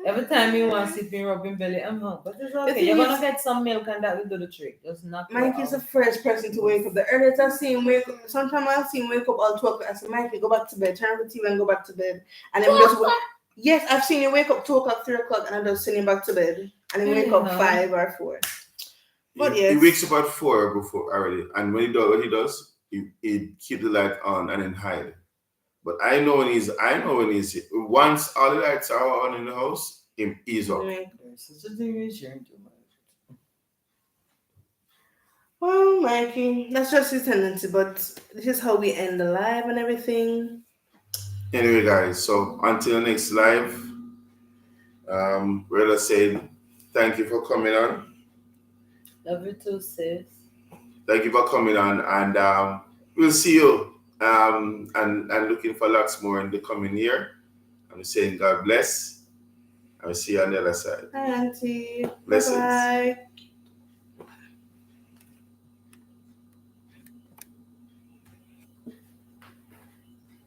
Every time you want to sleep in rubbing belly, I'm hungry. But it's okay. thing You're going is- to get some milk and that will do the trick. Just knock you Mikey's the out. first person to wake up. The earliest I see him wake up, sometimes I see him wake up all 12. I said, Mikey, go back to bed. Turn on the TV and go back to bed. And then we just yes, I've seen him wake up 2 o'clock, 3 o'clock, and I'm just sending him back to bed. And then wake up 5 or 4. But He yes. wakes up at 4 before already, and when he does what he does, he keep the light on and then hide. But I know when he's once all the lights are on in the house, he's up. Well, Mikey, that's just his tendency, but this is how we end the live and everything. Anyway, guys, so until next live, we're just saying thank you for coming on. Love you too, sis. Thank you for coming on, and we'll see you. And looking for lots more in the coming year. I'm saying God bless. I'll see you on the other side. Hi, Auntie. Blessings. Bye-bye.